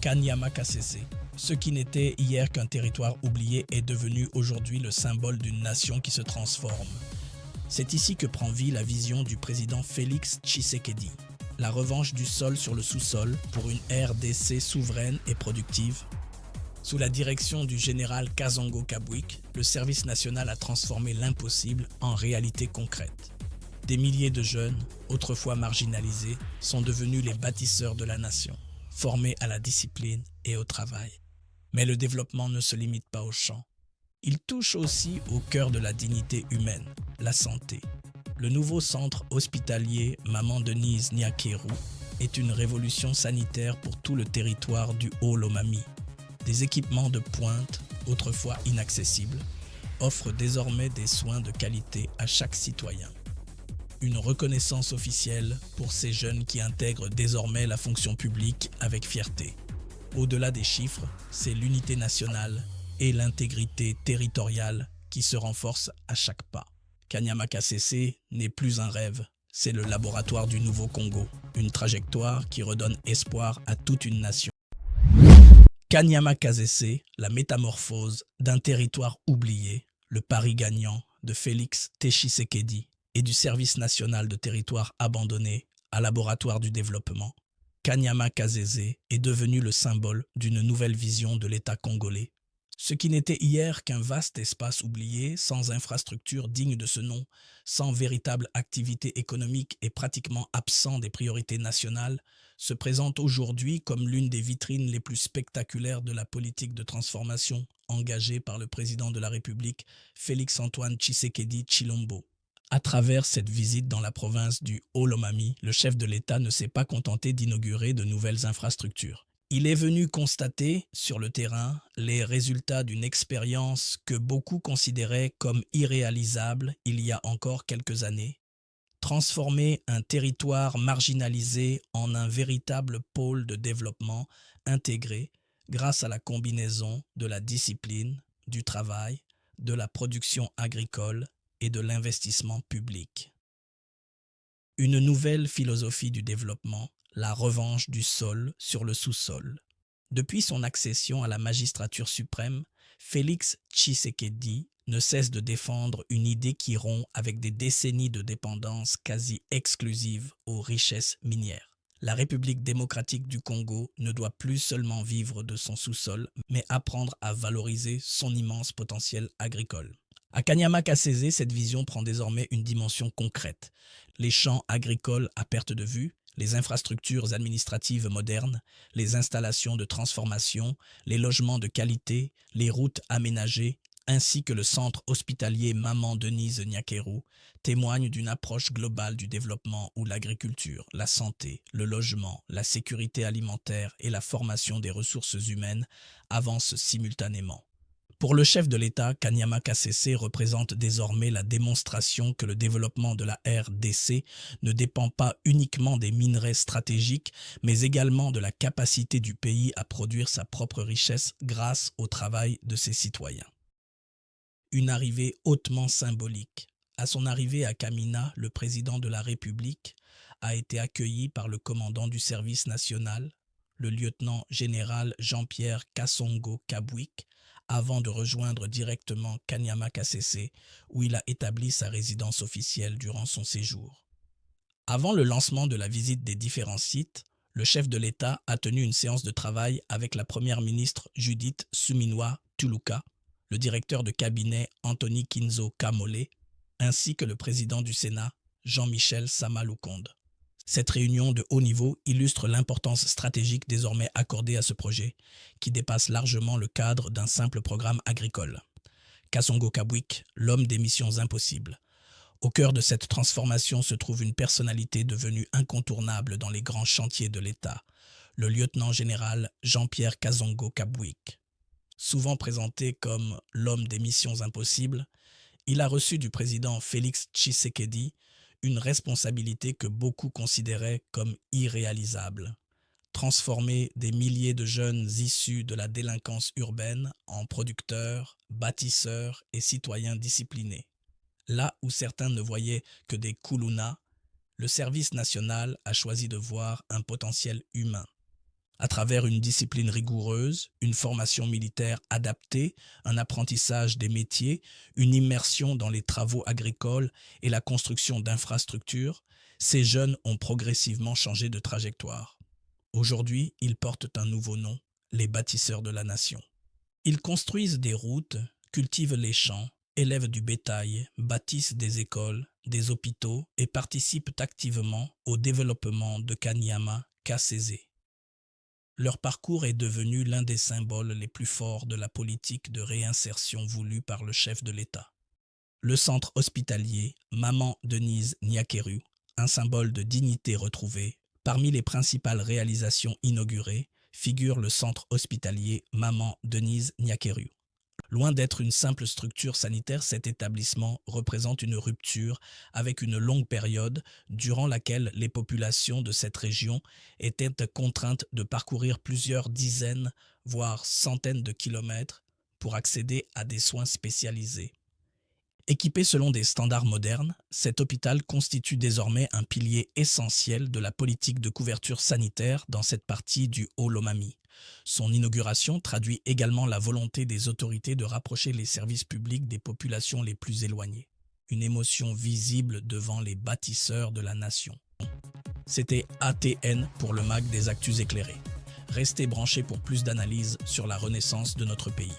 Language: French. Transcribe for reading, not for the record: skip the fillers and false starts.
Kanyama Kasese. Ce qui n'était hier qu'un territoire oublié est devenu aujourd'hui le symbole d'une nation qui se transforme. C'est ici que prend vie la vision du président Félix Tshisekedi. La revanche du sol sur le sous-sol pour une RDC souveraine et productive. Sous la direction du général Kasongo Kabwik, le service national a transformé l'impossible en réalité concrète. Des milliers de jeunes, autrefois marginalisés, sont devenus les bâtisseurs de la nation, formés à la discipline et au travail. Mais le développement ne se limite pas au champ. Il touche aussi au cœur de la dignité humaine, la santé. Le nouveau centre hospitalier Maman Denise Nyakeru est une révolution sanitaire pour tout le territoire du Haut-Lomami. Des équipements de pointe, autrefois inaccessibles, offrent désormais des soins de qualité à chaque citoyen. Une reconnaissance officielle pour ces jeunes qui intègrent désormais la fonction publique avec fierté. Au-delà des chiffres, c'est l'unité nationale et l'intégrité territoriale qui se renforcent à chaque pas. Kanyama Kasese n'est plus un rêve, c'est le laboratoire du nouveau Congo, une trajectoire qui redonne espoir à toute une nation. Kanyama Kasese, la métamorphose d'un territoire oublié, le pari gagnant de Félix Tshisekedi et du service national de territoire abandonné à laboratoire du développement. Kanyama Kasese est devenu le symbole d'une nouvelle vision de l'État congolais. Ce qui n'était hier qu'un vaste espace oublié, sans infrastructure digne de ce nom, sans véritable activité économique et pratiquement absent des priorités nationales, se présente aujourd'hui comme l'une des vitrines les plus spectaculaires de la politique de transformation engagée par le président de la République, Félix-Antoine Tshisekedi Tshilombo. À travers cette visite dans la province du Haut-Lomami, le chef de l'État ne s'est pas contenté d'inaugurer de nouvelles infrastructures. Il est venu constater sur le terrain les résultats d'une expérience que beaucoup considéraient comme irréalisable il y a encore quelques années. Transformer un territoire marginalisé en un véritable pôle de développement intégré grâce à la combinaison de la discipline, du travail, de la production agricole et de l'investissement public. Une nouvelle philosophie du développement, la revanche du sol sur le sous-sol. Depuis son accession à la magistrature suprême, Félix Tshisekedi ne cesse de défendre une idée qui rompt avec des décennies de dépendance quasi exclusive aux richesses minières. La République démocratique du Congo ne doit plus seulement vivre de son sous-sol, mais apprendre à valoriser son immense potentiel agricole. À Kanyama Kasese, cette vision prend désormais une dimension concrète. Les champs agricoles à perte de vue, les infrastructures administratives modernes, les installations de transformation, les logements de qualité, les routes aménagées, ainsi que le centre hospitalier Maman Denise Nyakeru, témoignent d'une approche globale du développement où l'agriculture, la santé, le logement, la sécurité alimentaire et la formation des ressources humaines avancent simultanément. Pour le chef de l'État, Kanyama Kasese représente désormais la démonstration que le développement de la RDC ne dépend pas uniquement des minerais stratégiques, mais également de la capacité du pays à produire sa propre richesse grâce au travail de ses citoyens. Une arrivée hautement symbolique. À son arrivée à Kamina, le président de la République a été accueilli par le commandant du service national, le lieutenant-général Jean-Pierre Kasongo Kabwik, avant de rejoindre directement Kanyama Kasese, où il a établi sa résidence officielle durant son séjour. Avant le lancement de la visite des différents sites, le chef de l'État a tenu une séance de travail avec la première ministre Judith Suminwa Tuluka, le directeur de cabinet Anthony Kinzo Kamole, ainsi que le président du Sénat, Jean-Michel Sama-Lukonde. Cette réunion de haut niveau illustre l'importance stratégique désormais accordée à ce projet, qui dépasse largement le cadre d'un simple programme agricole. Kasongo Kabwik, l'homme des missions impossibles. Au cœur de cette transformation se trouve une personnalité devenue incontournable dans les grands chantiers de l'État, le lieutenant-général Jean-Pierre Kasongo Kabwik. Souvent présenté comme l'homme des missions impossibles, il a reçu du président Félix Tshisekedi une responsabilité que beaucoup considéraient comme irréalisable. Transformer des milliers de jeunes issus de la délinquance urbaine en producteurs, bâtisseurs et citoyens disciplinés. Là où certains ne voyaient que des koulounas, le service national a choisi de voir un potentiel humain. À travers une discipline rigoureuse, une formation militaire adaptée, un apprentissage des métiers, une immersion dans les travaux agricoles et la construction d'infrastructures, ces jeunes ont progressivement changé de trajectoire. Aujourd'hui, ils portent un nouveau nom, les bâtisseurs de la nation. Ils construisent des routes, cultivent les champs, élèvent du bétail, bâtissent des écoles, des hôpitaux et participent activement au développement de Kanyama Kasese. Leur parcours est devenu l'un des symboles les plus forts de la politique de réinsertion voulue par le chef de l'État. Le centre hospitalier Maman Denise Nyakeru, un symbole de dignité retrouvée, parmi les principales réalisations inaugurées, figure le centre hospitalier Maman Denise Nyakeru. Loin d'être une simple structure sanitaire, cet établissement représente une rupture avec une longue période durant laquelle les populations de cette région étaient contraintes de parcourir plusieurs dizaines, voire centaines de kilomètres pour accéder à des soins spécialisés. Équipé selon des standards modernes, cet hôpital constitue désormais un pilier essentiel de la politique de couverture sanitaire dans cette partie du Haut-Lomami. Son inauguration traduit également la volonté des autorités de rapprocher les services publics des populations les plus éloignées. Une émotion visible devant les bâtisseurs de la nation. C'était ATN pour le MAG des Actus éclairés. Restez branchés pour plus d'analyses sur la renaissance de notre pays.